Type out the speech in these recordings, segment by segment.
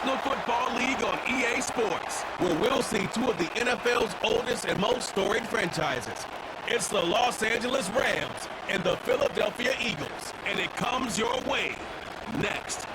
National Football League on EA Sports, where we'll see two of the NFL's oldest and most storied franchises. It's the Los Angeles Rams and the Philadelphia Eagles, and it comes your way next.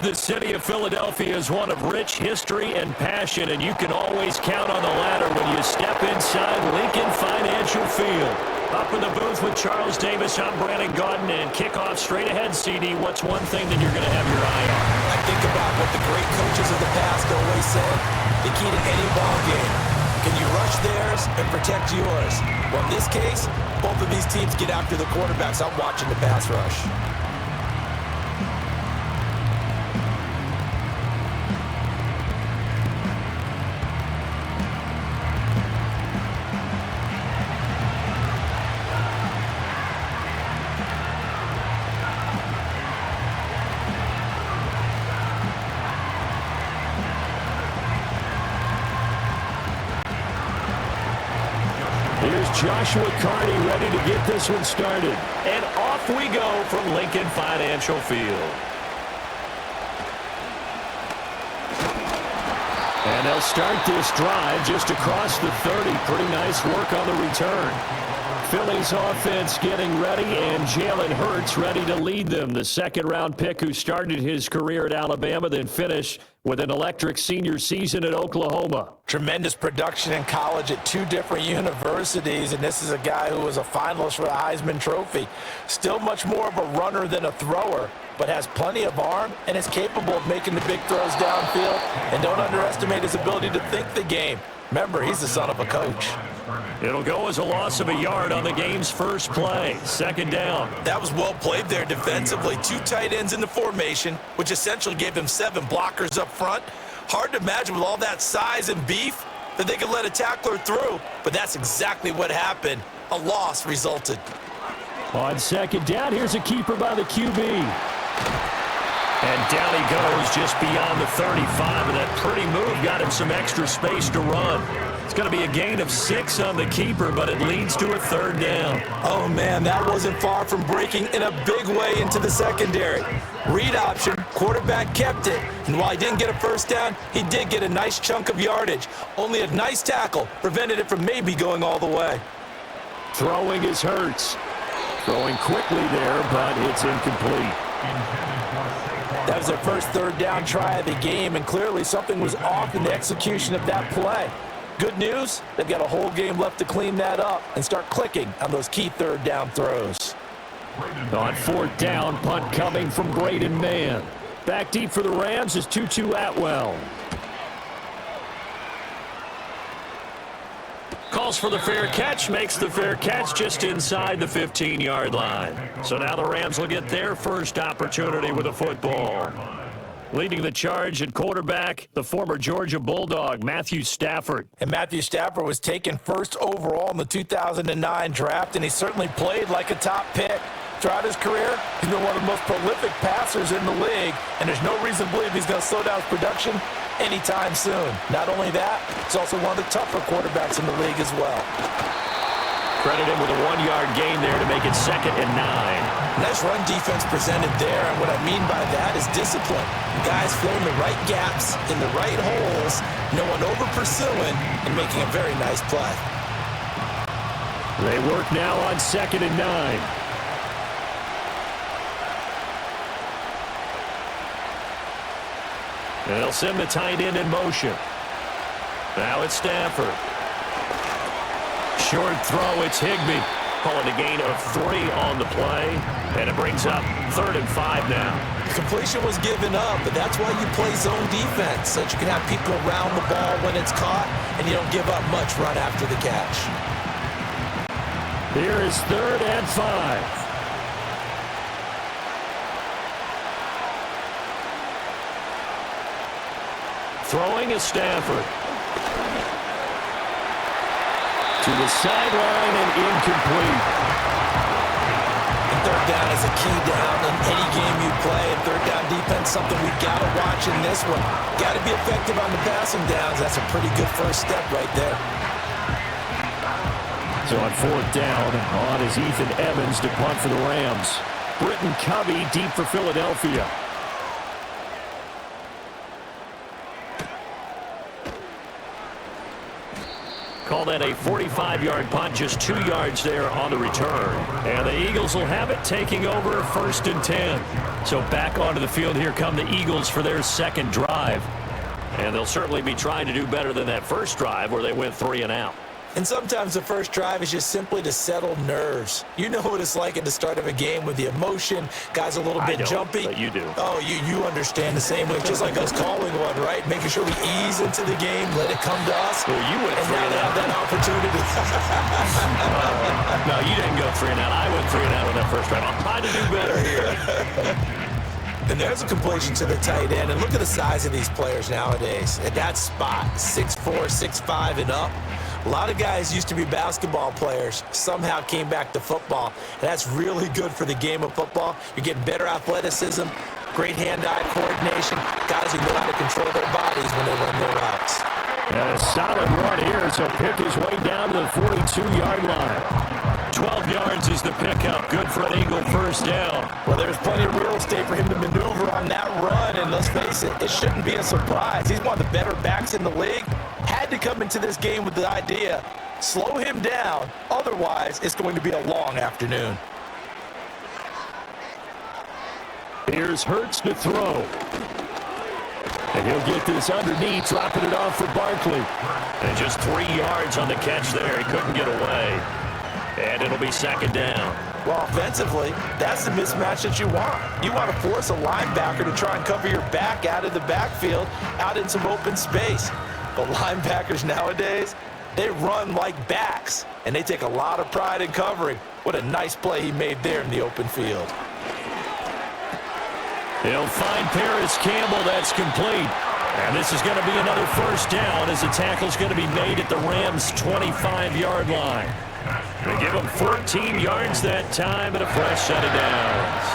The city of Philadelphia is one of rich history and passion, and you can always count on the ladder when you step inside Lincoln Financial Field. Up in the booth with Charles Davis, I'm Brandon Gaudin, and kickoff straight ahead, CD. What's one thing that you're going to have your eye on? I think about what the great coaches of the past always said. The key to any ball game. Can you rush theirs and protect yours? Well, in this case, both of these teams get after the quarterbacks. I'm watching the pass rush. Joshua Carney ready to get this one started. And off we go from Lincoln Financial Field. And they'll start this drive just across the 30. Pretty nice work on the return. Philly's offense getting ready, and Jalen Hurts ready to lead them. The second-round pick who started his career at Alabama, then finished with an electric senior season at Oklahoma. Tremendous production in college at two different universities, and this is a guy who was a finalist for the Heisman Trophy. Still much more of a runner than a thrower, but has plenty of arm and is capable of making the big throws downfield. And don't underestimate his ability to think the game. Remember, he's the son of a coach. It'll go as a loss of a yard on the game's first play. Second down. That was well played there defensively. Two tight ends in the formation, which essentially gave him 7 blockers up front. Hard to imagine with all that size and beef that they could let a tackler through, but that's exactly what happened. A loss resulted. On second down, here's a keeper by the QB. And down he goes just beyond the 35, and that pretty move got him some extra space to run. It's going to be a gain of 6 on the keeper, but it leads to a third down. Oh, man, that wasn't far from breaking in a big way into the secondary. Read option, quarterback kept it, and while he didn't get a first down, he did get a nice chunk of yardage. Only a nice tackle prevented it from maybe going all the way. Throwing is Hurts. Throwing quickly there, but it's incomplete. That was their first third down try of the game, and clearly something was off in the execution of that play. Good news, they've got a whole game left to clean that up and start clicking on those key third down throws. On fourth down, punt coming from Braden Mann. Back deep for the Rams is Tutu Atwell. Calls for the fair catch, makes the fair catch just inside the 15-yard line. So now the Rams will get their first opportunity with a football. Leading the charge at quarterback, the former Georgia Bulldog, Matthew Stafford. And Matthew Stafford was taken first overall in the 2009 draft, and he certainly played like a top pick. Throughout his career, he's been one of the most prolific passers in the league, and there's no reason to believe he's going to slow down his production anytime soon. Not only that, he's also one of the tougher quarterbacks in the league as well. Credit him with a 1-yard gain there to make it 2nd and 9. Nice run defense presented there, and what I mean by that is discipline. Guys filling the right gaps in the right holes, no one over-pursuing, and making a very nice play. They work now on 2nd and 9. And they'll send the tight end in motion. Now it's Stafford. Short throw, it's Higbee. Calling a gain of 3 on the play. And it brings up 3rd and 5 now. The completion was given up, but that's why you play zone defense, so that you can have people around the ball when it's caught, and you don't give up much run after the catch. Here is 3rd and 5. Throwing is Stafford. To the sideline and incomplete. And third down is a key down in any game you play. And third down defense, something we got to watch in this one. Got to be effective on the passing downs. That's a pretty good first step right there. So on 4th down, on is Ethan Evans to punt for the Rams. Britton Covey deep for Philadelphia. Call that a 45-yard punt, just 2 yards there on the return. And the Eagles will have it, taking over 1st and 10. So back onto the field, here come the Eagles for their second drive. And they'll certainly be trying to do better than that first drive where they went 3 and out. And sometimes the first drive is just simply to settle nerves. You know what it's like at the start of a game with the emotion. Guys a little bit jumpy. But you do. Oh, you understand the same way. Just like us calling one, right? Making sure we ease into the game, let it come to us. Well, you went and 3 now and they out. have that opportunity. No, you didn't go 3 and out. I went 3 and out on that first drive. I'll try to do better here. And there's a completion to the tight end. And look at the size of these players nowadays. At that spot, 6'4", 6'5", and up. A lot of guys used to be basketball players, somehow came back to football. And that's really good for the game of football. You're getting better athleticism, great hand-eye coordination, guys who know how to control their bodies when they run their routes. And a solid run here, so pick his way down to the 42-yard line. 12 yards is the pickup. Good for an Eagle first down. Well, there's plenty of real estate for him to maneuver on that run, and let's face it, it shouldn't be a surprise. He's one of the better backs in the league. Had to come into this game with the idea, slow him down, otherwise it's going to be a long afternoon. Here's Hurts to throw. And he'll get this underneath, dropping it off for Barkley. And just 3 yards on the catch there. He couldn't get away. And it'll be 2nd down. Well, offensively, that's the mismatch that you want. You want to force a linebacker to try and cover your back out of the backfield, out in some open space. But linebackers nowadays, they run like backs, and they take a lot of pride in covering. What a nice play he made there in the open field. He'll find Paris Campbell. That's complete. And this is going to be another first down as the tackle's going to be made at the Rams' 25-yard line. They give him 14 yards that time and a fresh set of downs.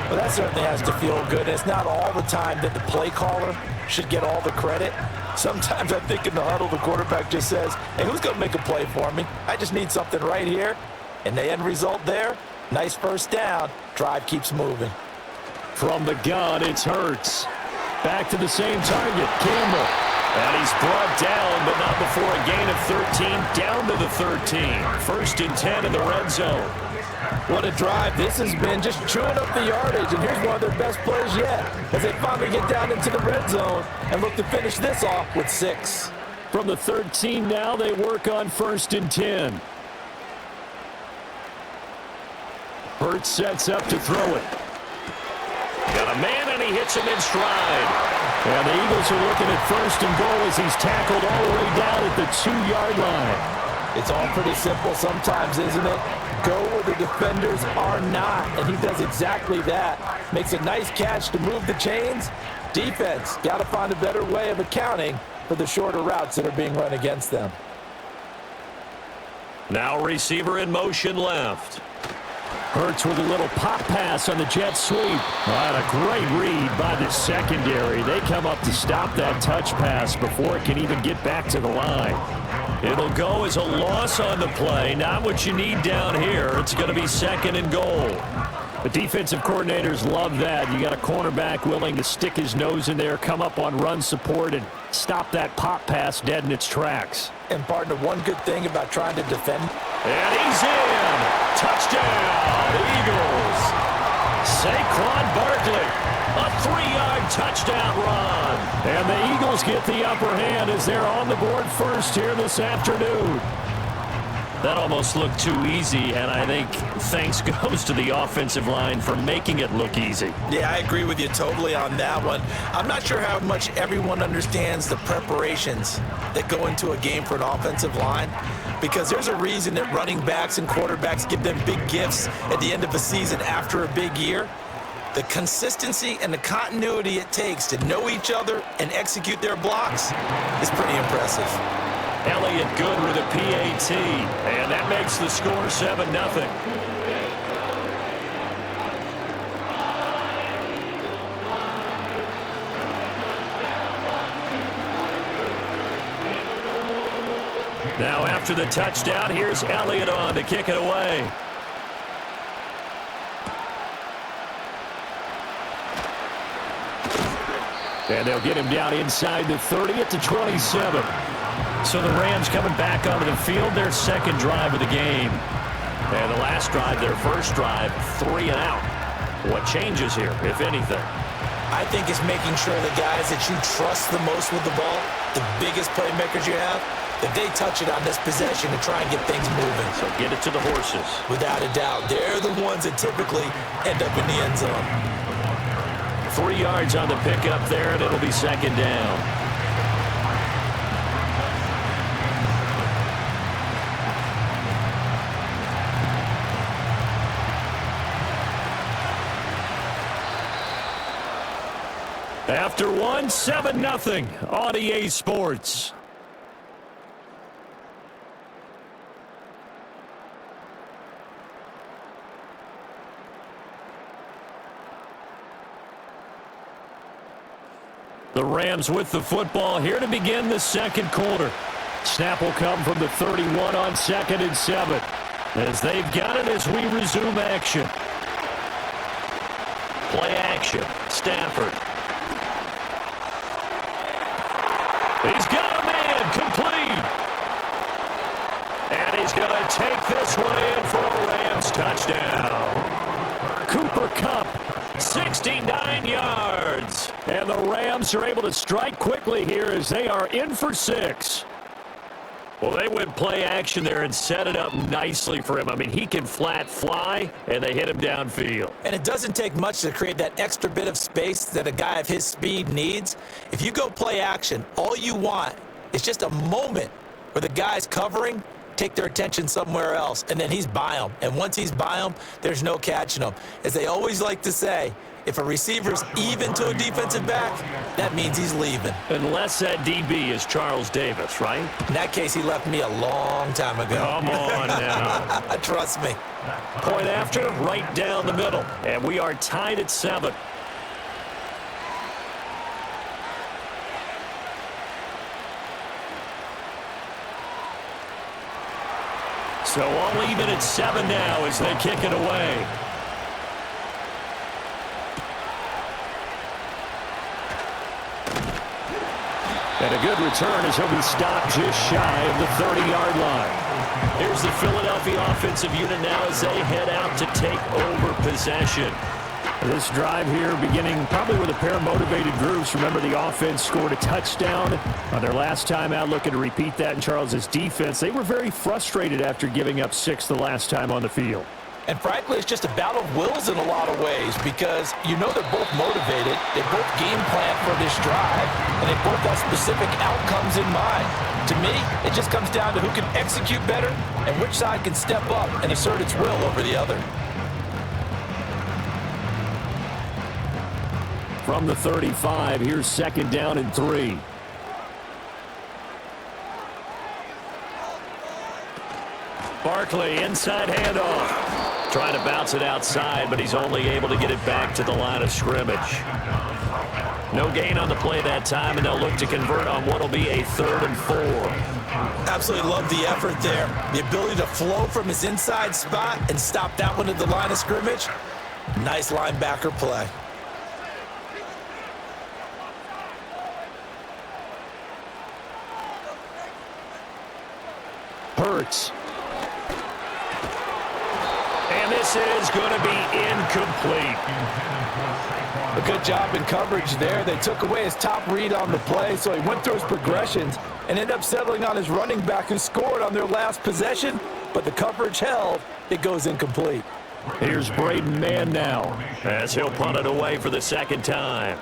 Well, that certainly has to feel good. It's not all the time that the play caller should get all the credit. Sometimes I think in the huddle, the quarterback just says, hey, who's going to make a play for me? I just need something right here. And the end result there, nice first down. Drive keeps moving. From the gun, it's Hurts. Back to the same target, Campbell. And he's brought down, but not before a gain of 13, down to the 13. 1st and 10 in the red zone. What a drive this has been, just chewing up the yardage, and here's one of their best plays yet as they finally get down into the red zone and look to finish this off with 6. From the 13 now, they work on 1st and 10. Hurts sets up to throw it. Got a man, and he hits him in stride. And the Eagles are looking at 1st and goal as he's tackled all the way down at the 2-yard line. It's all pretty simple sometimes, isn't it? Go where the defenders are not, and he does exactly that. Makes a nice catch to move the chains. Defense, got to find a better way of accounting for the shorter routes that are being run against them. Now receiver in motion left. Hurts with a little pop pass on the jet sweep. And a great read by the secondary. They come up to stop that touch pass before it can even get back to the line. It'll go as a loss on the play. Not what you need down here. It's going to be 2nd and goal. The defensive coordinators love that. You got a cornerback willing to stick his nose in there, come up on run support, and stop that pop pass dead in its tracks. And partner, one good thing about trying to defend. And he's in. Touchdown, Eagles. Saquon Barkley, a 3-yard touchdown run. And the Eagles get the upper hand as they're on the board first here this afternoon. That almost looked too easy, and I think thanks goes to the offensive line for making it look easy. Yeah, I agree with you totally on that one. I'm not sure how much everyone understands the preparations that go into a game for an offensive line, because there's a reason that running backs and quarterbacks give them big gifts at the end of a season after a big year. The consistency and the continuity it takes to know each other and execute their blocks is pretty impressive. Elliott good with a PAT, and that makes the score 7-0. Now after the touchdown, here's Elliott on to kick it away. And they'll get him down inside the 30 at the 27. So the Rams coming back onto the field, their second drive of the game. And the last drive, their first drive, 3 and out. What changes here, if anything? I think it's making sure the guys that you trust the most with the ball, the biggest playmakers you have, that they touch it on this possession to try and get things moving. So get it to the horses. Without a doubt, they're the ones that typically end up in the end zone. 3 yards on the pickup there, and it'll be second down. After one, 7-0 on EA Sports. The Rams with the football here to begin the second quarter. Snap will come from the 31 on 2nd and 7. As they've got it as we resume action. Play action. Stafford. He's got a man complete. And he's going to take this one in for a Rams touchdown. Cooper Kupp, 69 yards. And the Rams are able to strike quickly here as they are in for 6. Well, they went play action there and set it up nicely for him. I mean, he can flat fly, and they hit him downfield. And it doesn't take much to create that extra bit of space that a guy of his speed needs. If you go play action, all you want is just a moment where the guy's covering, take their attention somewhere else, and then he's by him. And once he's by him, there's no catching him. As they always like to say, if a receiver's even to a defensive back, that means he's leaving. Unless that DB is Charles Davis, right? In that case, he left me a long time ago. Come on now. Trust me. Point after, right down the middle. And we are tied at 7. So all even at 7 now as they kick it away. And a good return as he'll be stopped just shy of the 30-yard line. Here's the Philadelphia offensive unit now as they head out to take over possession. This drive here beginning probably with a pair of motivated groups. Remember, the offense scored a touchdown on their last time out, looking to repeat that in Charles's defense. They were very frustrated after giving up 6 the last time on the field. And frankly, it's just a battle of wills in a lot of ways because you know they're both motivated, they both game plan for this drive, and they both have specific outcomes in mind. To me, it just comes down to who can execute better and which side can step up and assert its will over the other. From the 35, here's 2nd down and 3. Barkley, inside handoff. Trying to bounce it outside, but he's only able to get it back to the line of scrimmage. No gain on the play that time, and they'll look to convert on what will be a 3rd and 4. Absolutely love the effort there. The ability to flow from his inside spot and stop that one at the line of scrimmage. Nice linebacker play. Hurts. And this is going to be incomplete. A good job in coverage there. They took away his top read on the play, so he went through his progressions and ended up settling on his running back who scored on their last possession, but the coverage held. It goes incomplete. Here's Braden Mann now as he'll punt it away for the 2nd time.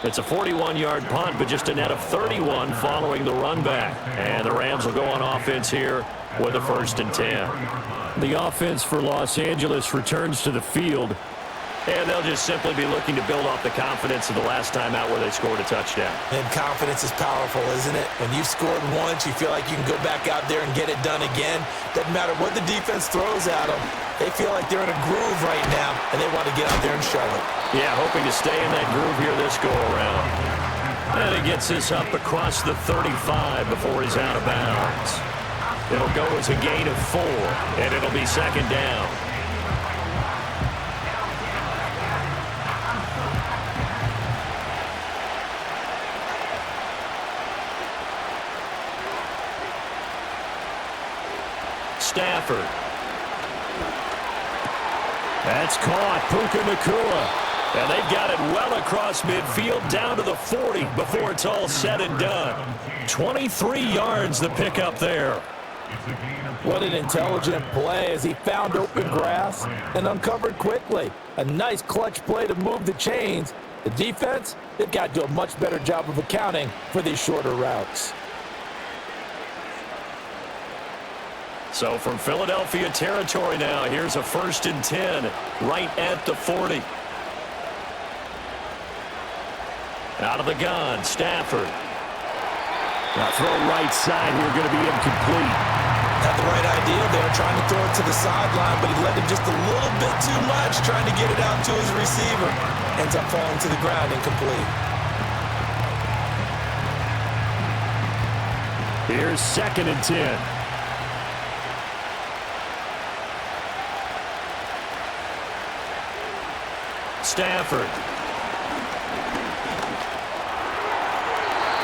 It's a 41-yard punt, but just a net of 31 following the run back. And the Rams will go on offense here with a 1st and 10. The offense for Los Angeles returns to the field. And they'll just simply be looking to build off the confidence of the last time out where they scored a touchdown. And confidence is powerful, isn't it? When you've scored once, you feel like you can go back out there and get it done again. Doesn't matter what the defense throws at them. They feel like they're in a groove right now, and they want to get out there and show it. Yeah, hoping to stay in that groove here this go-around. And he gets this up across the 35 before he's out of bounds. It'll go as a gain of 4, and it'll be 2nd down. Stafford. That's caught. Puka Nacua. And they've got it well across midfield down to the 40 before it's all said and done. 23 yards the pickup there. What an intelligent play as he found open grass and uncovered quickly. A nice clutch play to move the chains. The defense, they've got to do a much better job of accounting for these shorter routes. So from Philadelphia territory now, here's a 1st and 10 right at the 40. Out of the gun, Stafford. Now throw right side here, going to be incomplete. Had the right idea there, trying to throw it to the sideline, but he let him just a little bit too much, trying to get it out to his receiver. Ends up falling to the ground, incomplete. Here's 2nd and 10. Stafford.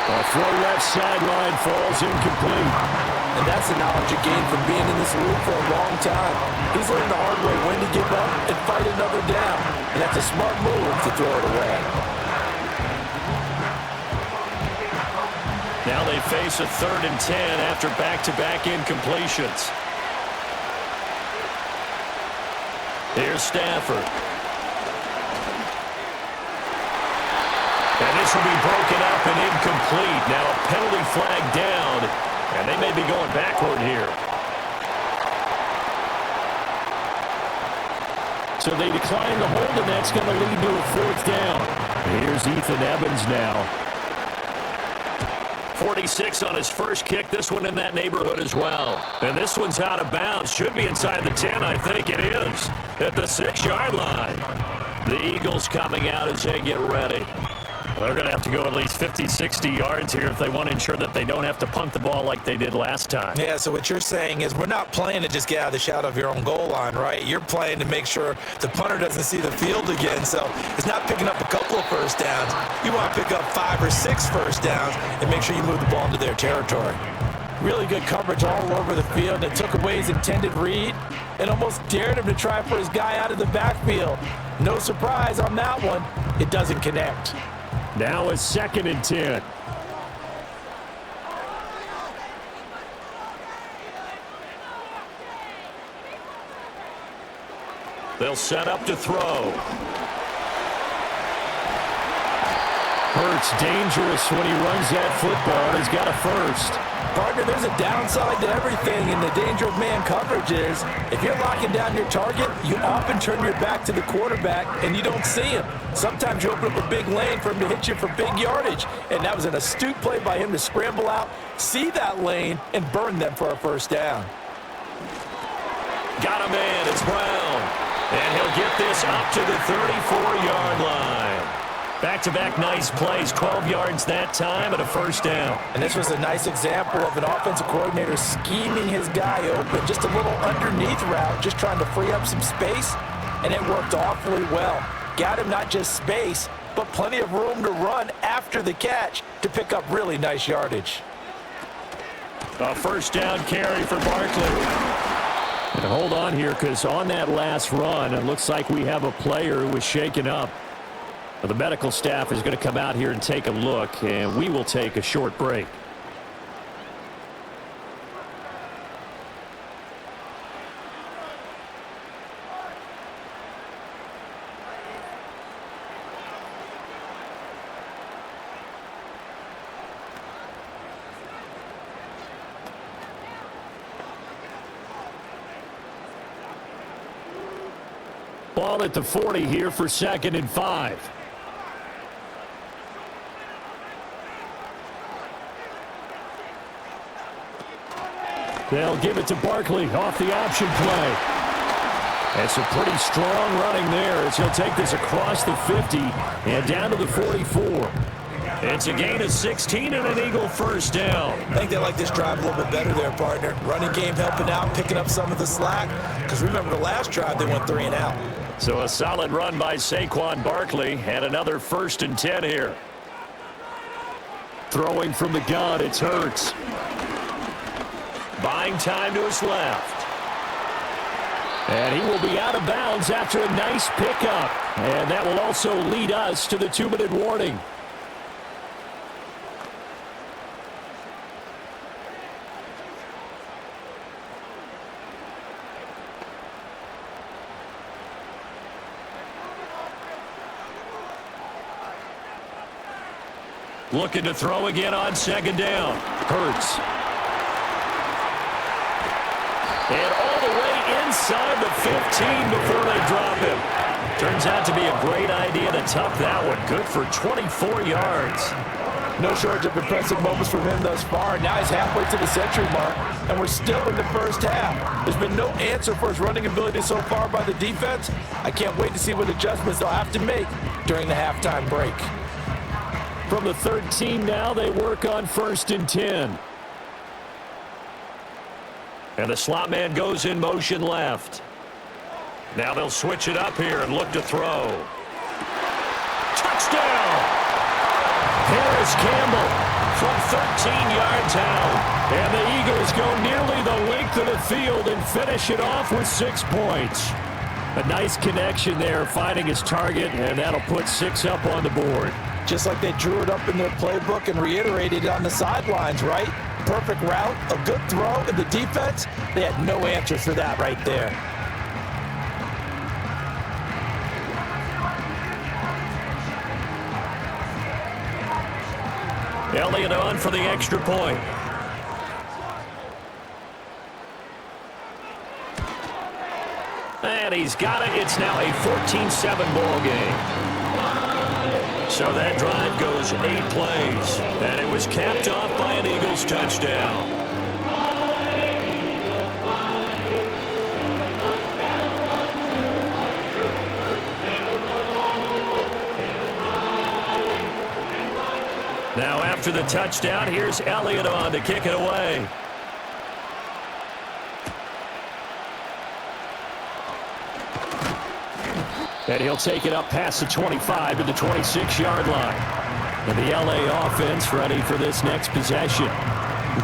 A throw left sideline falls incomplete. And that's the knowledge you gain from being in this league for a long time. He's learned the hard way when to give up and fight another down. And that's a smart move to throw it away. Now they face a 3rd and 10 after back-to-back incompletions. Here's Stafford. And this will be broken up and incomplete. Now a penalty flag down, and they may be going backward here. So they decline the hold, and that's going to lead to a 4th down. Here's Ethan Evans now. 46 on his first kick. This one in that neighborhood as well. And this one's out of bounds. Should be inside the 10. I think it is. At the 6-yard line. The Eagles coming out as they get ready. They're going to have to go at least 50, 60 yards here if they want to ensure that they don't have to punt the ball like they did last time. Yeah, so what you're saying is we're not playing to just get out of the shadow of your own goal line, right? You're playing to make sure the punter doesn't see the field again. So it's not picking up a couple of first downs. You want to pick up 5 or 6 first downs and make sure you move the ball into their territory. Really good coverage all over the field. It took away his intended read and almost dared him to try for his guy out of the backfield. No surprise on that one. It doesn't connect. Now a 2nd and 10. They'll set up to throw. Hurts dangerous when he runs that football. He's got a 1st. Partner, there's a downside to everything, and the danger of man coverage is if you're locking down your target, you often turn your back to the quarterback and you don't see him. Sometimes you open up a big lane for him to hit you for big yardage, and that was an astute play by him to scramble out, see that lane, and burn them for a 1st down. Got a man, it's Brown. And he'll get this up to the 34-yard line. Back-to-back nice plays, 12 yards that time, and a 1st down. And this was a nice example of an offensive coordinator scheming his guy open, just a little underneath route, just trying to free up some space, and it worked awfully well. Got him not just space, but plenty of room to run after the catch to pick up really nice yardage. A 1st down carry for Barkley. And hold on here, because on that last run, it looks like we have a player who was shaken up. The medical staff is going to come out here and take a look, and we will take a short break. Ball at the 40 here for 2nd and 5. They'll give it to Barkley off the option play. That's a pretty strong running there as he'll take this across the 50 and down to the 44. It's a gain of 16 and an Eagle 1st down. I think they like this drive a little bit better there, partner. Running game helping out, picking up some of the slack. Because remember the last drive, they went 3 and out. So a solid run by Saquon Barkley and another 1st and 10 here. Throwing from the gun, it's Hurts. Buying time to his left. And he will be out of bounds after a nice pickup. And that will also lead us to the 2-minute warning. Looking to throw again on second down. Hurts. And all the way inside the 15 before they drop him. Turns out to be a great idea to tuck that one. Good for 24 yards. No shortage of impressive moments from him thus far. Now he's halfway to the century mark, and we're still in the first half. There's been no answer for his running ability so far by the defense. I can't wait to see what adjustments they'll have to make during the halftime break. From the 13 now, they work on 1st and 10. And the slot man goes in motion left. Now they'll switch it up here and look to throw. Touchdown! Harris Campbell from 13 yards out. And the Eagles go nearly the length of the field and finish it off with 6 points. A nice connection there, finding his target, and that'll put 6 up on the board. Just like they drew it up in their playbook and reiterated it on the sidelines, right? Perfect route, a good throw, and the defense, they had no answer for that right there. Elliott on for the extra point. And he's got it. It's now a 14-7 ball game. So that drive goes 8 plays, and it was capped off by an Eagles touchdown. Now after the touchdown, here's Elliott on to kick it away. And he'll take it up past the 25 to the 26-yard line. And the LA offense ready for this next possession.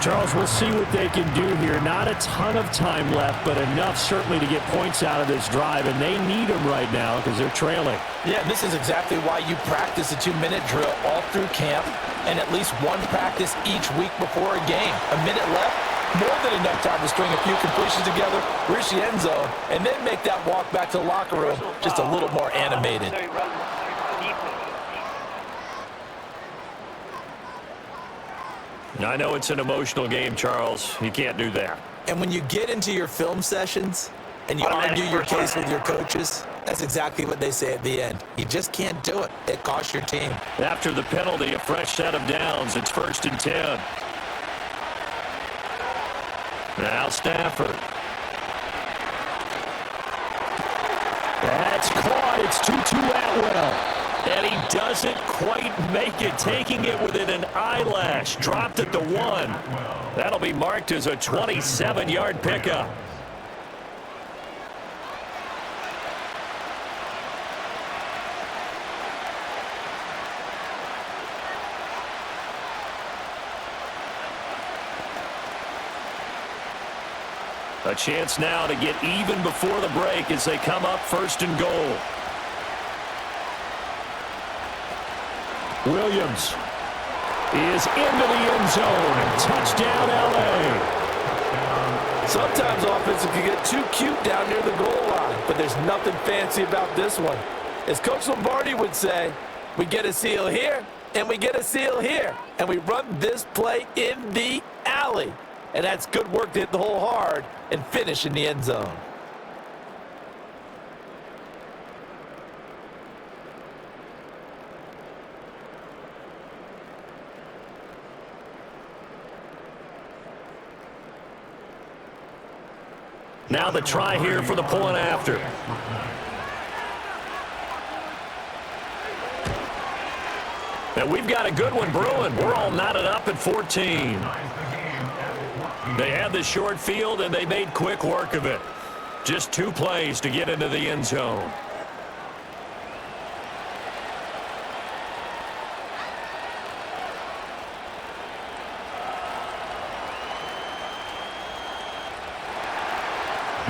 Charles, we'll see what they can do here. Not a ton of time left, but enough certainly to get points out of this drive, and they need them right now because they're trailing. Yeah, this is exactly why you practice a 2-minute drill all through camp and at least one practice each week before a game. A minute left, more than enough time to string a few completions together, reach the end zone, and then make that walk back to the locker room just a little more animated. I know it's an emotional game, Charles. You can't do that. And when you get into your film sessions and you argue your case with your coaches, that's exactly what they say at the end. You just can't do it. It costs your team. After the penalty, a fresh set of downs. It's 1st and 10. Now Stafford. That's caught. It's Tutu Atwell. And he doesn't quite make it, taking it within an eyelash. Dropped at the 1. That'll be marked as a 27-yard pickup. A chance now to get even before the break as they come up 1st and goal. Williams is into the end zone. Touchdown, LA. Sometimes offenses can get too cute down near the goal line, but there's nothing fancy about this one. As Coach Lombardi would say, we get a seal here, and we get a seal here, and we run this play in the alley. And that's good work to hit the hole hard and finish in the end zone. Now the try here for the point after. And we've got a good one brewing. We're all knotted up at 14. They had the short field, and they made quick work of it. Just 2 plays to get into the end zone.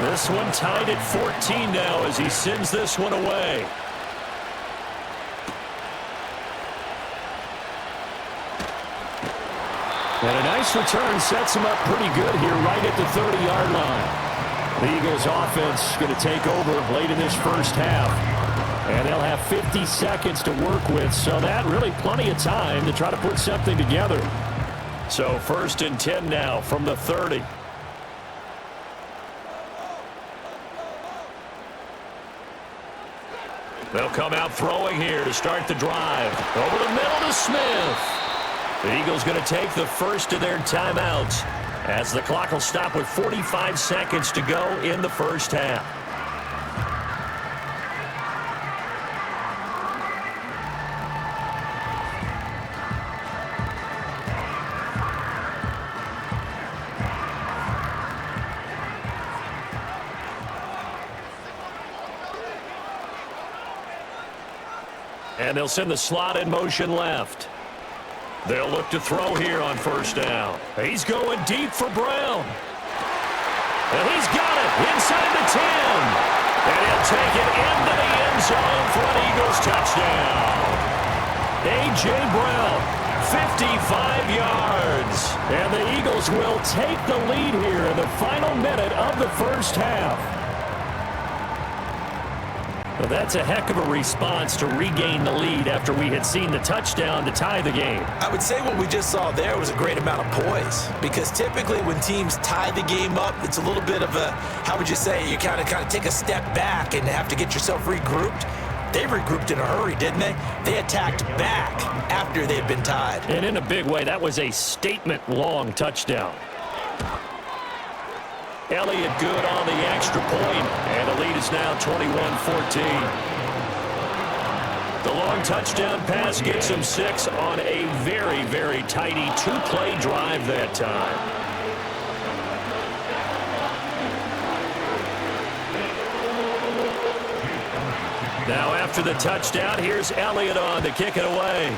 This one tied at 14 now as he sends this one away. And a nice return sets him up pretty good here right at the 30-yard line. The Eagles offense going to take over late in this first half. And they'll have 50 seconds to work with, so that really plenty of time to try to put something together. So 1st and 10 now from the 30. They'll come out throwing here to start the drive. Over the middle to Smith. The Eagles going to take the first of their timeouts as the clock will stop with 45 seconds to go in the first half. And they'll send the slot in motion left. They'll look to throw here on 1st down. He's going deep for Brown. And he's got it inside the 10. And he'll take it into the end zone for an Eagles touchdown. A.J. Brown, 55 yards. And the Eagles will take the lead here in the final minute of the first half. Well, that's a heck of a response to regain the lead after we had seen the touchdown to tie the game. I would say what we just saw there was a great amount of poise, because typically when teams tie the game up, it's a little bit of a, how would you say, you kind of take a step back and have to get yourself regrouped. They regrouped in a hurry, didn't they? They attacked back after they'd been tied. And in a big way, that was a statement-long touchdown. Elliott good on the extra point, and the lead is now 21-14. The long touchdown pass gets him 6 on a very, very tidy 2-play drive that time. Now after the touchdown, here's Elliott on to kick it away.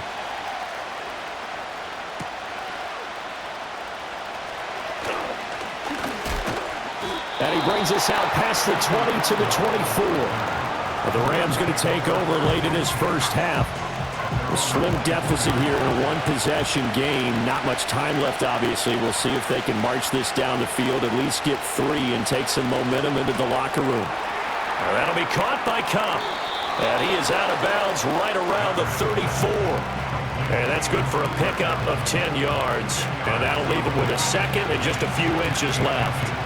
And he brings us out past the 20 to the 24. Well, the Rams going to take over late in his first half. A slim deficit here in a one-possession game. Not much time left, obviously. We'll see if they can march this down the field, at least get 3, and take some momentum into the locker room. Well, that'll be caught by Cobb. And he is out of bounds right around the 34. And that's good for a pickup of 10 yards. And that'll leave him with a second and just a few inches left.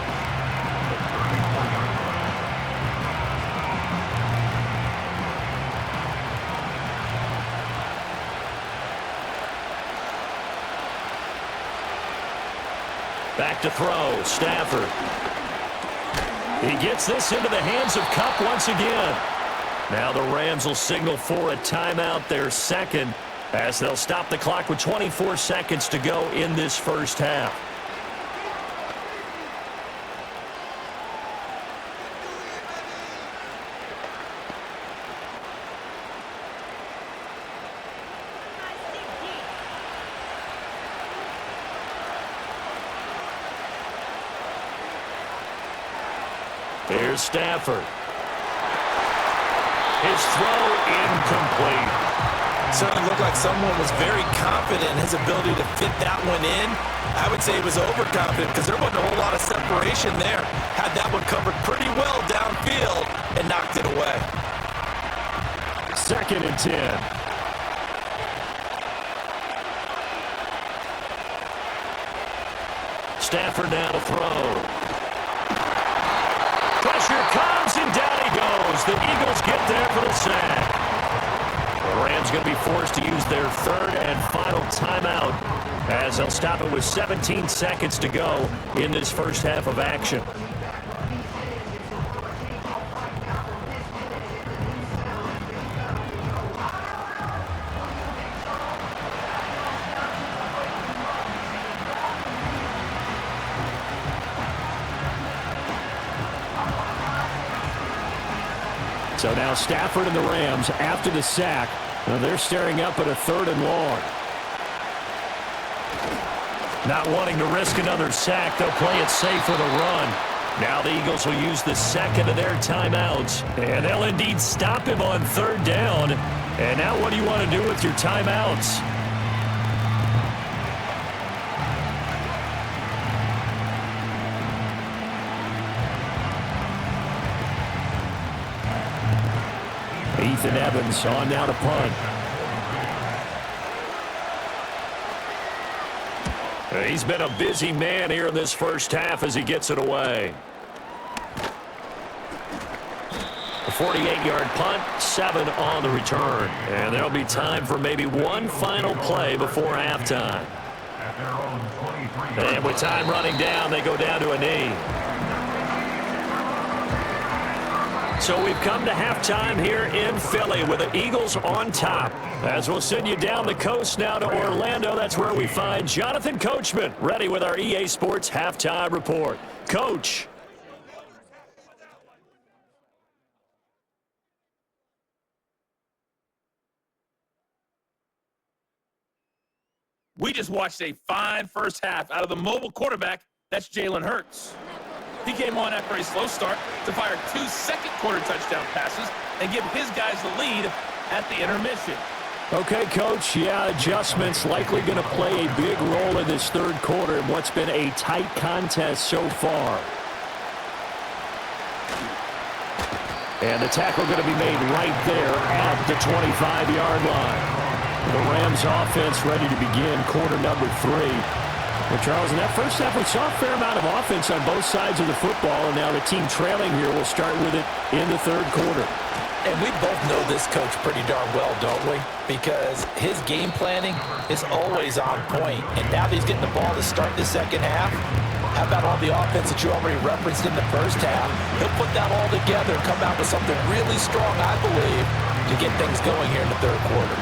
Back to throw, Stafford. He gets this into the hands of Kupp once again. Now the Rams will signal for a timeout, their second, as they'll stop the clock with 24 seconds to go in this first half. Here's Stafford. His throw incomplete. Certainly looked like someone was very confident in his ability to fit that one in. I would say he was overconfident because there wasn't a whole lot of separation there. Had that one covered pretty well downfield and knocked it away. 2nd and 10. Stafford now to throw. Pressure comes, and down he goes. The Eagles get there for the sack. The Rams going to be forced to use their 3rd and final timeout as they'll stop it with 17 seconds to go in this first half of action. So now Stafford and the Rams, after the sack, they're staring up at a 3rd and long. Not wanting to risk another sack, they'll play it safe with a run. Now the Eagles will use the second of their timeouts, and they'll indeed stop him on third down. And now what do you want to do with your timeouts? Ethan Evans on down to punt. He's been a busy man here in this first half as he gets it away. A 48-yard punt, 7 on the return. And there'll be time for maybe one final play before halftime. And with time running down, they go down to a knee. So we've come to halftime here in Philly with the Eagles on top. As we'll send you down the coast now to Orlando, that's where we find Jonathan Coachman ready with our EA Sports Halftime Report. Coach. We just watched a fine first half out of the mobile quarterback. That's Jalen Hurts. He came on after a slow start to fire 2 second-quarter touchdown passes and give his guys the lead at the intermission. Okay, Coach, yeah, adjustments likely going to play a big role in this third quarter in what's been a tight contest so far. And the tackle going to be made right there at the 25-yard line. The Rams offense ready to begin quarter number 3. Well, Charles, in that first half, we saw a fair amount of offense on both sides of the football, and now the team trailing here will start with it in the third quarter. And we both know this coach pretty darn well, don't we? Because his game planning is always on point. And now that he's getting the ball to start the second half, how about all the offense that you already referenced in the first half? He'll put that all together and come out with something really strong, I believe, to get things going here in the third quarter.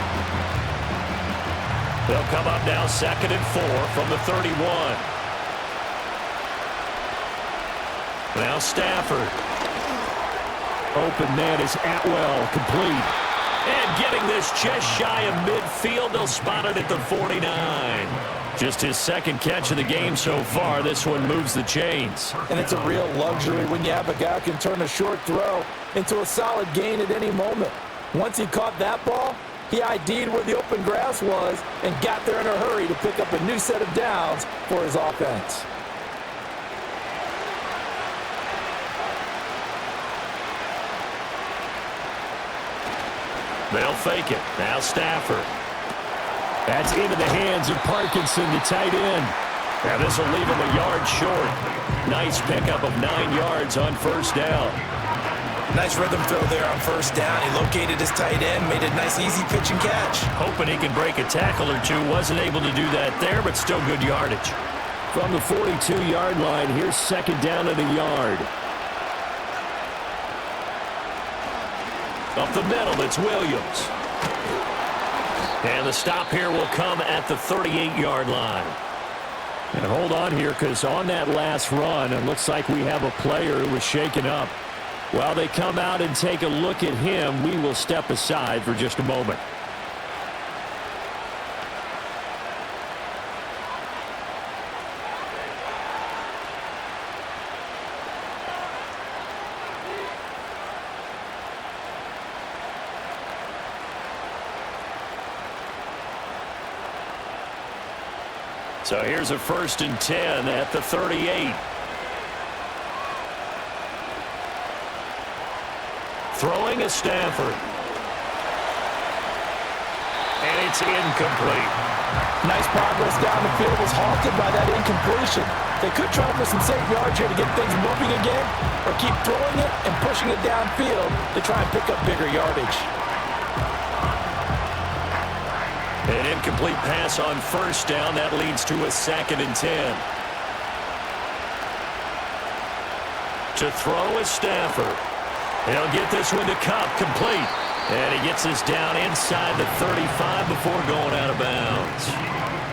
They'll come up now 2nd and 4 from the 31. Now Stafford. Open man is Atwell, complete. And getting this just shy of midfield, they'll spot it at the 49. Just his second catch of the game so far. This one moves the chains. And it's a real luxury when you have a guy who can turn a short throw into a solid gain at any moment. Once he caught that ball, he ID'd where the open grass was and got there in a hurry to pick up a new set of downs for his offense. They'll fake it. Now Stafford. That's into the hands of Parkinson, the tight end. Now this will leave him a yard short. Nice pickup of 9 yards on first down. Nice rhythm throw there on first down. He located his tight end, made a nice easy pitch and catch. Hoping he can break a tackle or two. Wasn't able to do that there, but still good yardage. From the 42-yard line, here's second down at a yard. Up the middle, it's Williams. And the stop here will come at the 38-yard line. And hold on here, because on that last run, it looks like we have a player who was shaken up. While they come out and take a look at him, we will step aside for just a moment. So here's a 1st and 10 at the 38. Throwing is Stafford. And it's incomplete. Nice progress down the field, was halted by that incompletion. They could try for some safe yards here to get things moving again, or keep throwing it and pushing it downfield to try and pick up bigger yardage. An incomplete pass on first down. That leads to a 2nd and 10. To throw is Stafford. He'll get this one to Cup, complete. And he gets this down inside the 35 before going out of bounds.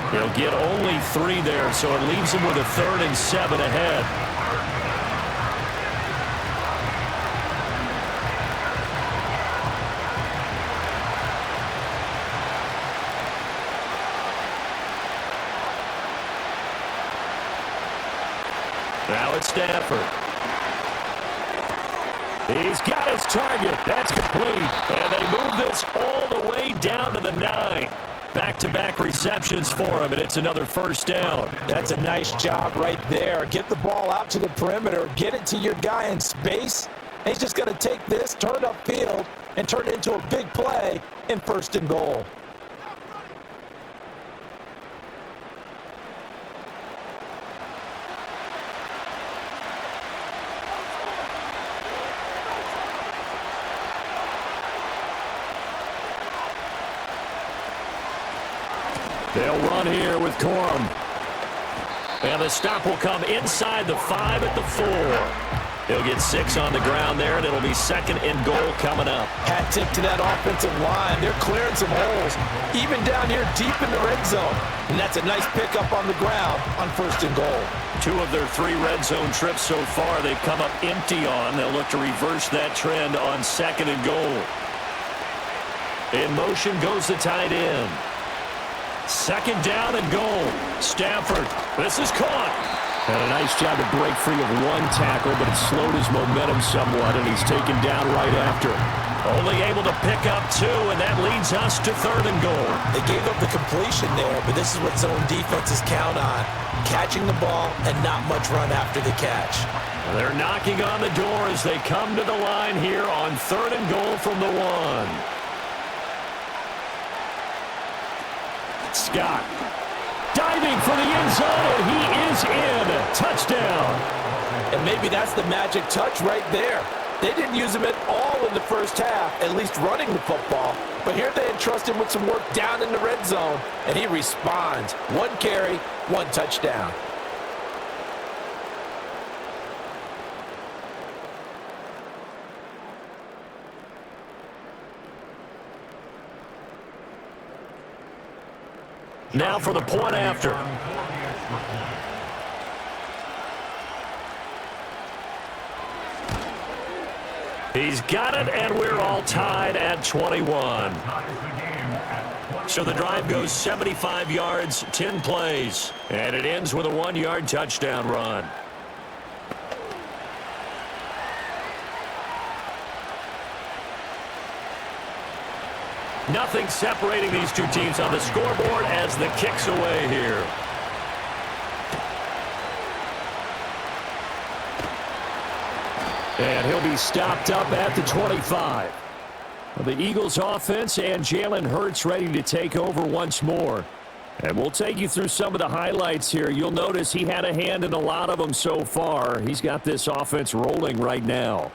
He'll get only 3 there, so it leaves him with a 3rd and 7 ahead. Now it's Stafford. He's got his target. That's complete. And they move this all the way down to the 9. Back-to-back receptions for him, and it's another first down. That's a nice job right there. Get the ball out to the perimeter. Get it to your guy in space. And he's just going to take this, turn it upfield, and turn it into a big play in 1st and goal. They'll run here with Corum. And the stop will come inside the 5 at the 4. He'll get 6 on the ground there, and it'll be 2nd and goal coming up. Hat tip to that offensive line. They're clearing some holes, even down here deep in the red zone. And that's a nice pickup on the ground on 1st and goal. 2 of their 3 red zone trips so far they've come up empty on. They'll look to reverse that trend on 2nd and goal. In motion goes the tight end. 2nd down and goal. Stafford. This is caught. And a nice job to break free of 1 tackle, but it slowed his momentum somewhat, and he's taken down right after. Only able to pick up 2, and that leads us to 3rd and goal. They gave up the completion there, but this is what zone defenses count on. Catching the ball and not much run after the catch. They're knocking on the door as they come to the line here on 3rd and goal from the 1. Scott diving for the end zone, and he is in. Touchdown. And maybe that's the magic touch right there. They didn't use him at all in the first half, at least running the football. But here they entrust him with some work down in the red zone, and he responds. 1 carry, 1 touchdown. Now for the point after. He's got it, and we're all tied at 21. So the drive goes 75 yards, 10 plays, and it ends with a 1-yard touchdown run. Nothing separating these 2 teams on the scoreboard as the kick's away here. And he'll be stopped up at the 25. The Eagles offense and Jalen Hurts ready to take over once more. And we'll take you through some of the highlights here. You'll notice he had a hand in a lot of them so far. He's got this offense rolling right now.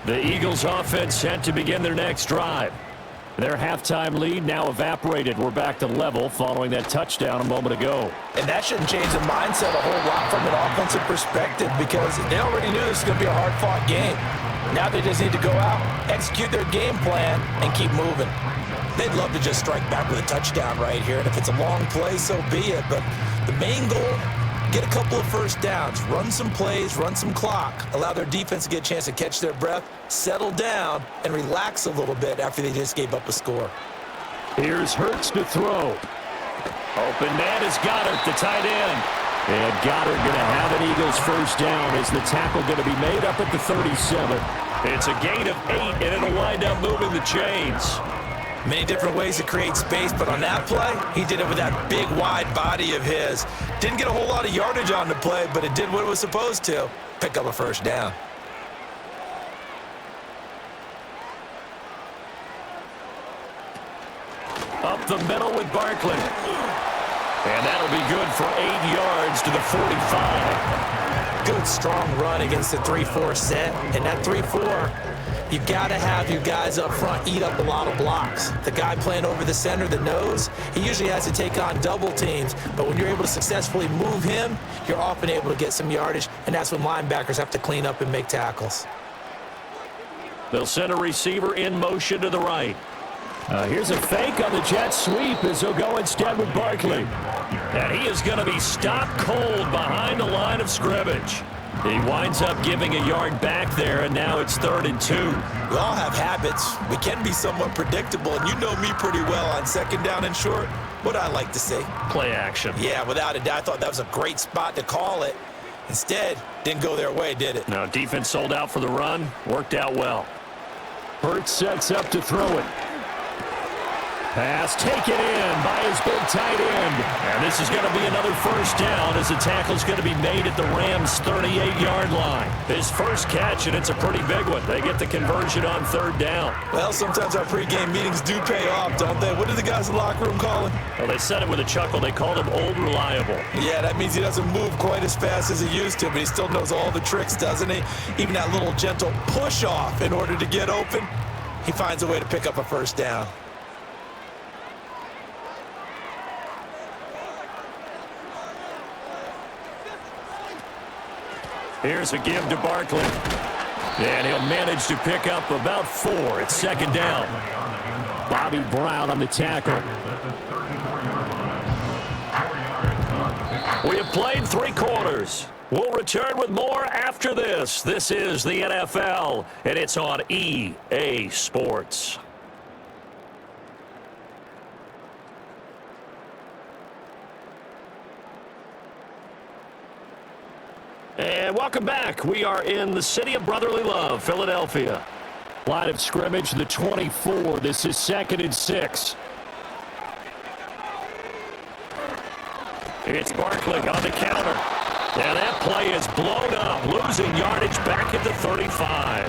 The Eagles offense set to begin their next drive. Their halftime lead now evaporated. We're back to level following that touchdown a moment ago. And that shouldn't change the mindset a whole lot from an offensive perspective because they already knew this was going to be a hard-fought game. Now they just need to go out, execute their game plan, and keep moving. They'd love to just strike back with a touchdown right here, and if it's a long play, so be it. But the main goal, get a couple of first downs, run some plays, run some clock, allow their defense to get a chance to catch their breath, settle down, and relax a little bit after they just gave up a score. Here's Hurts to throw. Open man is Goddard, the tight end. And Goddard going to have an Eagles first down. Is the tackle going to be made up at the 37? It's a gain of 8, and it'll wind up moving the chains. Many different ways to create space, but on that play, he did it with that big, wide body of his. Didn't get a whole lot of yardage on the play, but it did what it was supposed to. Pick up a first down. Up the middle with Barkley. And that'll be good for 8 yards to the 45. Good, strong run against the 3-4 set. And that 3-4, you've got to have your guys up front eat up a lot of blocks. The guy playing over the center, the nose, he usually has to take on double teams. But when you're able to successfully move him, you're often able to get some yardage. And that's when linebackers have to clean up and make tackles. They'll send a receiver in motion to the right. Here's a fake on the jet sweep as he'll go instead with Barkley. And he is going to be stopped cold behind the line of scrimmage. He winds up giving a yard back there, and now it's 3rd and 2. We all have habits. We can be somewhat predictable, and you know me pretty well on 2nd down and short. What I like to say. Play action. Yeah, without a doubt. I thought that was a great spot to call it. Instead, didn't go their way, did it? No, defense sold out for the run. Worked out well. Hurts sets up to throw it. Pass taken in by his big tight end. And this is going to be another 1st down as the tackle's going to be made at the Rams' 38-yard line. His first catch, and it's a pretty big one. They get the conversion on 3rd down. Well, sometimes our pregame meetings do pay off, don't they? What did the guys in the locker room call him? Well, they said it with a chuckle. They called him Old Reliable. Yeah, that means he doesn't move quite as fast as he used to, but he still knows all the tricks, doesn't he? Even that little gentle push-off in order to get open. He finds a way to pick up a 1st down. Here's a give to Barkley. And he'll manage to pick up about 4. It's 2nd down. Bobby Brown on the tackle. We have played 3 quarters. We'll return with more after this. This is the NFL, and it's on EA Sports. And welcome back. We are in the city of brotherly love, Philadelphia. Line of scrimmage, the 24. This is 2nd and 6. It's Barkley on the counter. And that play is blown up, losing yardage back at the 35.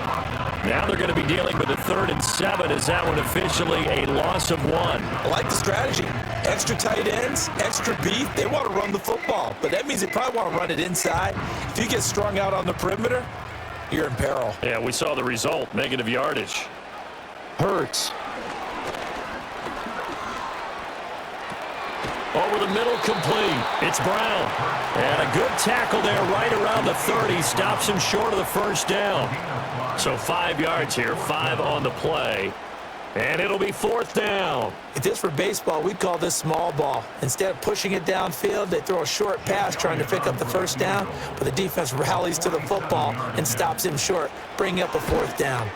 Now they're going to be dealing with a 3rd and 7 as that one officially a loss of 1. I like the strategy. Extra tight ends, extra beef. They want to run the football, but that means they probably want to run it inside. If you get strung out on the perimeter, you're in peril. Yeah, we saw the result, negative yardage. Hurts. Over the middle, complete. It's Brown. And a good tackle there right around the 30. Stops him short of the 1st down. So 5 yards here, 5 on the play. And it'll be 4th down. If this were baseball, we'd call this small ball. Instead of pushing it downfield, they throw a short pass trying to pick up the 1st down, but the defense rallies to the football and stops him short, bringing up a 4th down.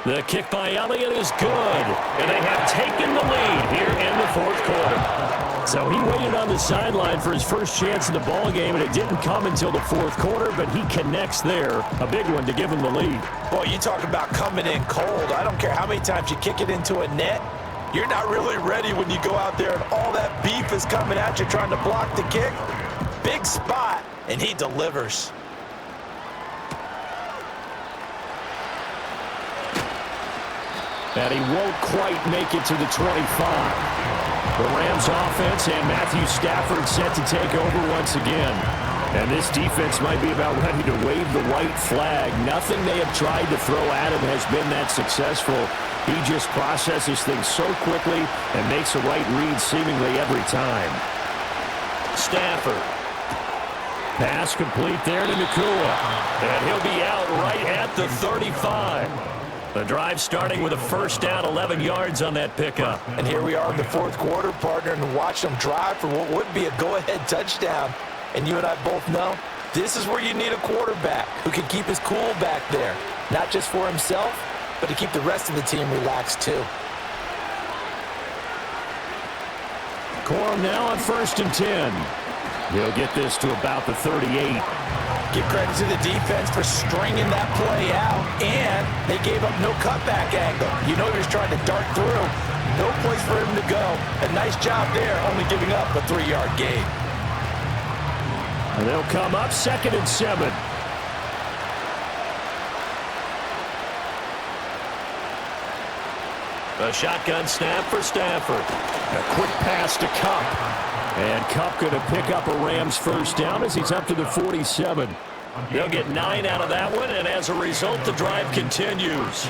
The kick by Elliott is good, and they have taken the lead here in the 4th quarter. So he waited on the sideline for his first chance in the ball game, and it didn't come until the 4th quarter, but he connects there. A big one to give him the lead. Boy, you talk about coming in cold. I don't care how many times you kick it into a net. You're not really ready when you go out there and all that beef is coming at you trying to block the kick. Big spot, and he delivers. And he won't quite make it to the 25. The Rams offense and Matthew Stafford set to take over once again. And this defense might be about ready to wave the white flag. Nothing they have tried to throw at him has been that successful. He just processes things so quickly and makes the right read seemingly every time. Stafford. Pass complete there to Nakua. And he'll be out right at the 35. The drive starting with a 1st down, 11 yards on that pickup. And here we are in the 4th quarter, partner, and watch them drive for what would be a go-ahead touchdown. And you and I both know this is where you need a quarterback who can keep his cool back there. Not just for himself, but to keep the rest of the team relaxed too. Corum now on 1st and 10. He'll get this to about the 38. Give credit to the defense for stringing that play out, and they gave up no cutback angle. You know he was trying to dart through. No place for him to go. A nice job there, only giving up a 3-yard gain. And they'll come up 2nd and 7. A shotgun snap for Stafford. A quick pass to Kupp. And Kupp going to pick up a Rams 1st down as he's up to the 47. They'll get 9 out of that one, and as a result, the drive continues.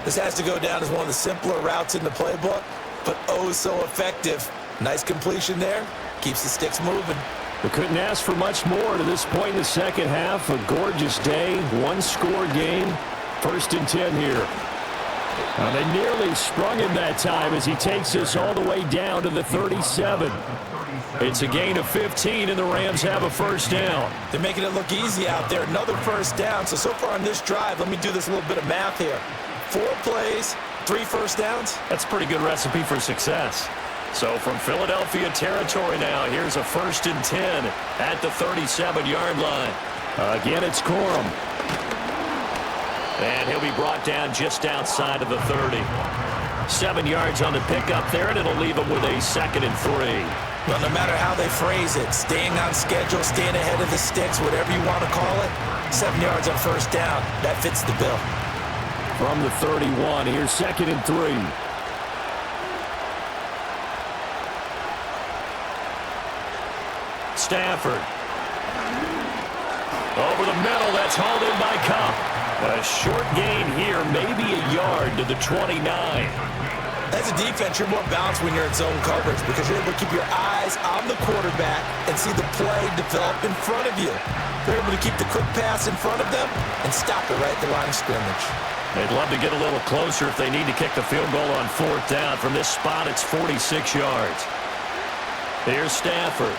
This has to go down as one of the simpler routes in the playbook, but oh so effective. Nice completion there. Keeps the sticks moving. We couldn't ask for much more to this point in the second half. A gorgeous day, 1-score game. 1st and 10 here. They nearly sprung him that time as he takes us all the way down to the 37. It's a gain of 15, and the Rams have a first down. They're making it look easy out there. Another first down. So far on this drive, let me do this little bit of math here. 4 plays, 3 first downs. That's a pretty good recipe for success. So from Philadelphia territory now, here's a 1st and 10 at the 37-yard line. Again, it's Corum. And he'll be brought down just outside of the 30. 7 yards on the pickup there, and it'll leave him with a 2nd and 3. Well, no matter how they phrase it, staying on schedule, staying ahead of the sticks, whatever you want to call it, 7 yards on first down, that fits the bill. From the 31, here's 2nd and 3. Stafford. Over the middle, that's hauled in by Cup. A short gain here, maybe a yard to the 29. As a defense, you're more balanced when you're in zone coverage because you're able to keep your eyes on the quarterback and see the play develop in front of you. You're able to keep the quick pass in front of them and stop it right at the line of scrimmage. They'd love to get a little closer if they need to kick the field goal on 4th down. From this spot, it's 46 yards. Here's Stafford.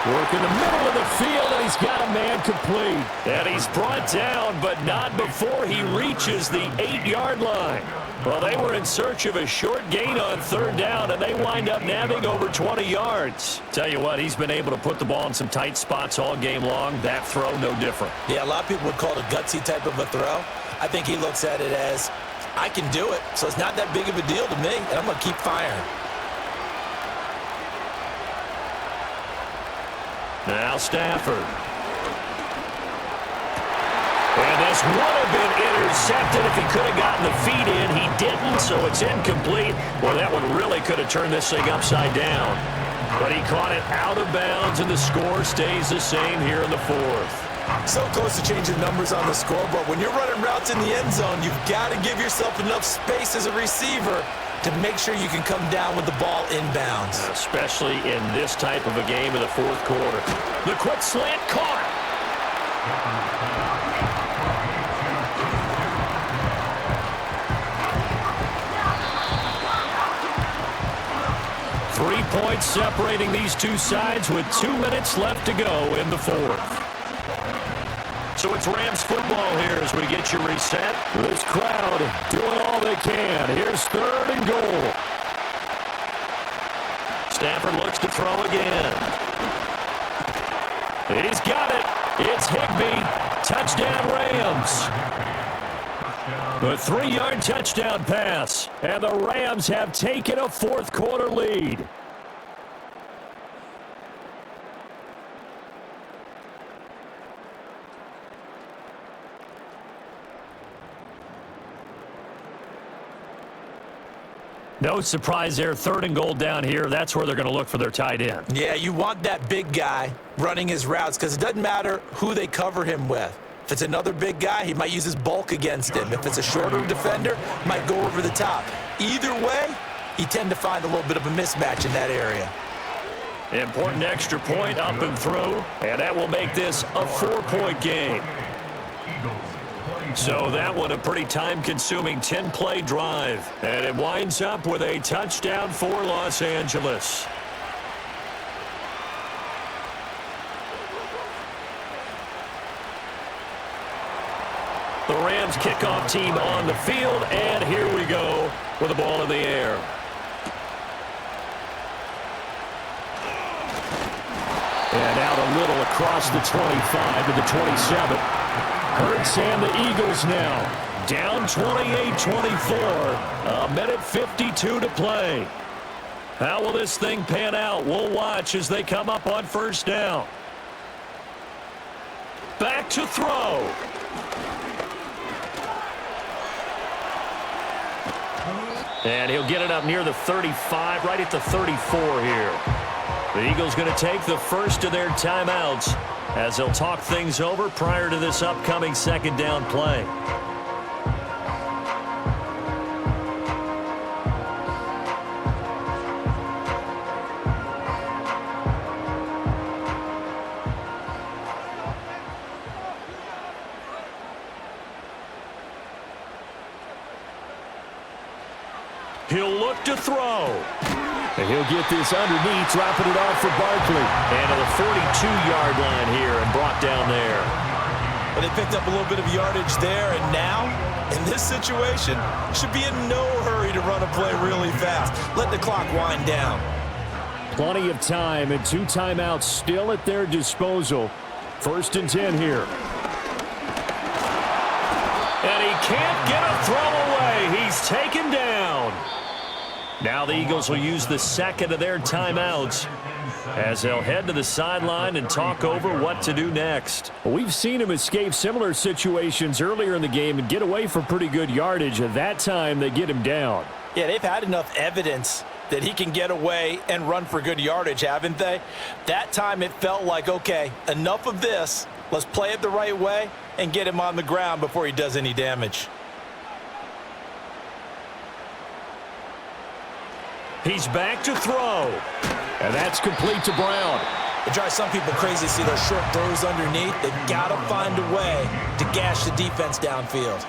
Work in the middle of the field, and he's got a man complete. And he's brought down, but not before he reaches the 8-yard line. Well, they were in search of a short gain on 3rd down, and they wind up nabbing over 20 yards. Tell you what, he's been able to put the ball in some tight spots all game long. That throw, no different. Yeah, a lot of people would call it a gutsy type of a throw. I think he looks at it as, I can do it, so it's not that big of a deal to me, and I'm going to keep firing. Now Stafford. And this would have been intercepted if he could have gotten the feet in. He didn't, so it's incomplete. Well, that one really could have turned this thing upside down. But he caught it out of bounds, and the score stays the same here in the 4th. So close to changing numbers on the scoreboard. When you're running routes in the end zone, you've got to give yourself enough space as a receiver to make sure you can come down with the ball inbounds. Especially in this type of a game in the 4th quarter. The quick slant caught. 3 points separating these two sides with 2 minutes left to go in the 4th. So it's Rams football here as we get you reset. This crowd doing all they can. Here's 3rd and goal. Stafford looks to throw again. He's got it. It's Higbee. Touchdown Rams. A 3-yard touchdown pass. And the Rams have taken a 4th quarter lead. No surprise there, 3rd and goal down here. That's where they're going to look for their tight end. Yeah, you want that big guy running his routes because it doesn't matter who they cover him with. If it's another big guy, he might use his bulk against him. If it's a shorter defender, he might go over the top. Either way, you tend to find a little bit of a mismatch in that area. Important extra point up and through, and that will make this a 4-point game. So that one a pretty time-consuming 10-play drive. And it winds up with a touchdown for Los Angeles. The Rams kickoff team on the field, and here we go with the ball in the air. And out a little across the 25 to the 27. Hurts and the Eagles now down 28-24. A minute 52 to play. How will this thing pan out? We'll watch as they come up on 1st down. Back to throw. And he'll get it up near the 35, right at the 34 here. The Eagles going to take the first of their timeouts as they'll talk things over prior to this upcoming 2nd down play. look to throw. And he'll get this underneath, dropping it off for Barkley. And to the 42-yard line here and brought down there. Well, they picked up a little bit of yardage there, and now, in this situation, should be in no hurry to run a play really fast. Let the clock wind down. Plenty of time and 2 timeouts still at their disposal. 1st and 10 here. And he can't get a throw away. He's taken down. Now the Eagles will use the second of their timeouts as they'll head to the sideline and talk over what to do next. We've seen him escape similar situations earlier in the game and get away for pretty good yardage. At that time, they get him down. Yeah, they've had enough evidence that he can get away and run for good yardage, haven't they? That time it felt like, okay, enough of this. Let's play it the right way and get him on the ground before he does any damage. He's back to throw. And that's complete to Brown. It drives some people crazy to see those short throws underneath. They've got to find a way to gash the defense downfield.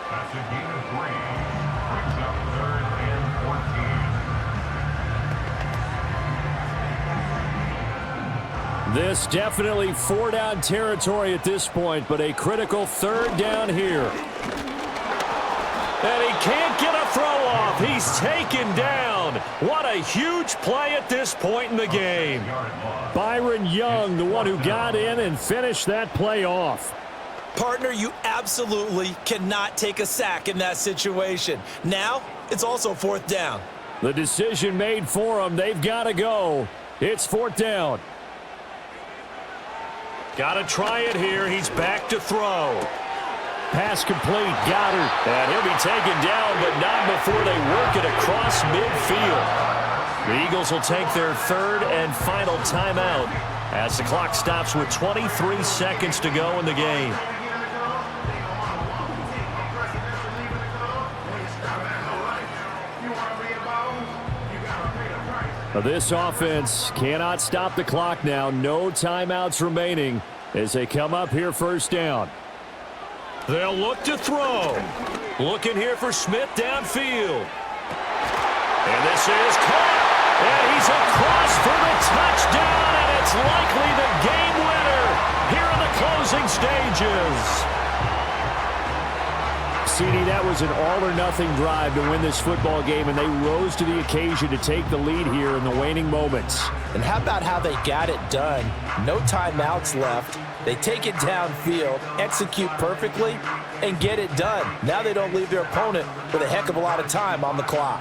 This definitely 4-down territory at this point, but a critical 3rd down here. And he can't get a throw off. He's taken down. What a huge play at this point in the game. Byron Young, the one who got in and finished that play off. Partner, you absolutely cannot take a sack in that situation. Now, it's also 4th down. The decision made for them. They've got to go. It's 4th down. Got to try it here. He's back to throw. Pass complete. Goddard. And he'll be taken down, but not before they work it across midfield. The Eagles will take their 3rd and final timeout as the clock stops with 23 seconds to go in the game. This offense cannot stop the clock now. No timeouts remaining as they come up here 1st down. They'll look to throw. Looking here for Smith downfield. And this is caught. And he's across for the touchdown, and it's likely the game winner here in the closing stages. CD, that was an all-or-nothing drive to win this football game, and they rose to the occasion to take the lead here in the waning moments. And how about how they got it done? No timeouts left. They take it downfield, execute perfectly, and get it done. Now they don't leave their opponent with a heck of a lot of time on the clock.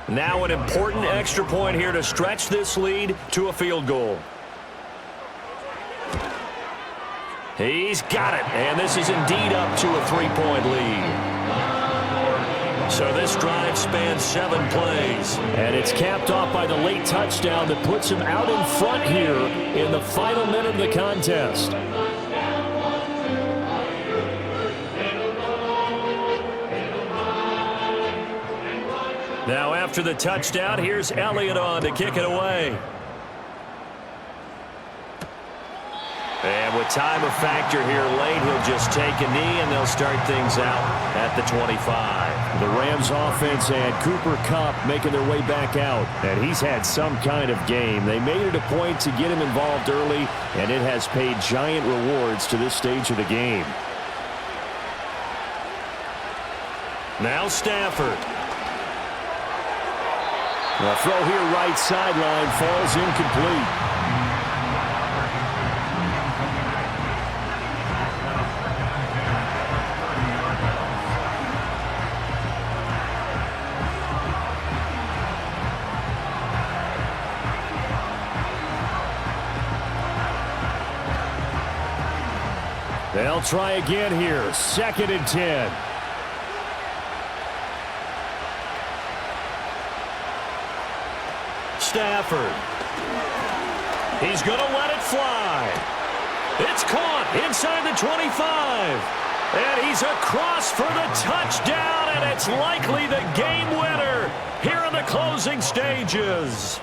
Now an important extra point here to stretch this lead to a field goal. He's got it, and this is indeed up to a 3-point lead. So this drive spans 7 plays. And it's capped off by the late touchdown that puts him out in front here in the final minute of the contest. Now after the touchdown, here's Elliott on to kick it away. And with time of factor here late, he'll just take a knee and they'll start things out at the 25. The Rams offense and Cooper Kupp making their way back out. And he's had some kind of game. They made it a point to get him involved early, and it has paid giant rewards to this stage of the game. Now Stafford. The throw here right sideline falls incomplete. They'll try again here. 2nd and 10. Stafford. He's going to let it fly. It's caught inside the 25. And he's across for the touchdown, and it's likely the game winner here in the closing stages.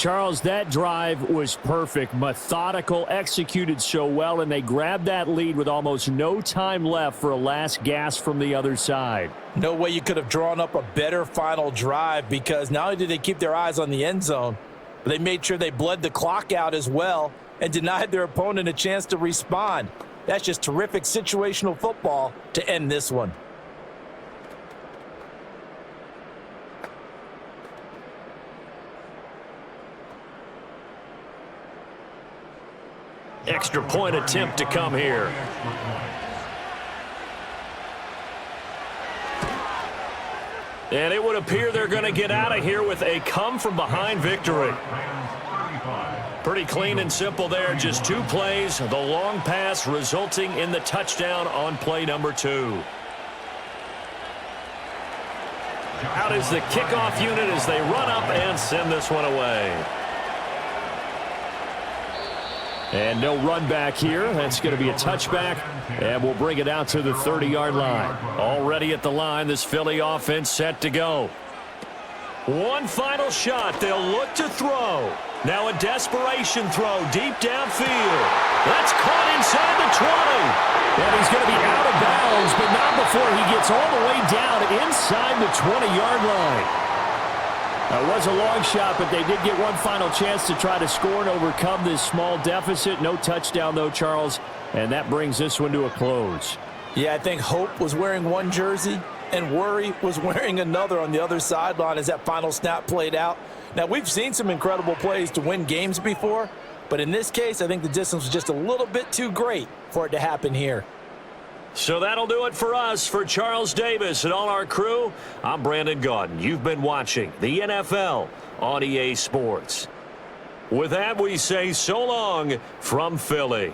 Charles, that drive was perfect, methodical, executed so well, and they grabbed that lead with almost no time left for a last gasp from the other side. No way you could have drawn up a better final drive, because not only did they keep their eyes on the end zone, but they made sure they bled the clock out as well and denied their opponent a chance to respond. That's just terrific situational football to end this one. Extra point attempt to come here. And it would appear they're going to get out of here with a come-from-behind victory. Pretty clean and simple there. Just 2 plays, the long pass resulting in the touchdown on play number 2. Out is the kickoff unit as they run up and send this one away. And no run back here. That's going to be a touchback, and we'll bring it out to the 30-yard line. Already at the line, this Philly offense set to go. One final shot. They'll look to throw. Now a desperation throw deep downfield. That's caught inside the 20. And he's going to be out of bounds, but not before he gets all the way down inside the 20-yard line. It was a long shot, but they did get one final chance to try to score and overcome this small deficit. No touchdown, though, Charles, and that brings this one to a close. Yeah, I think Hope was wearing one jersey and Worry was wearing another on the other sideline as that final snap played out. Now, we've seen some incredible plays to win games before, but in this case, I think the distance was just a little bit too great for it to happen here. So that'll do it for us. For Charles Davis and all our crew, I'm Brandon Gaudin. You've been watching the NFL on EA Sports. With that, we say so long from Philly.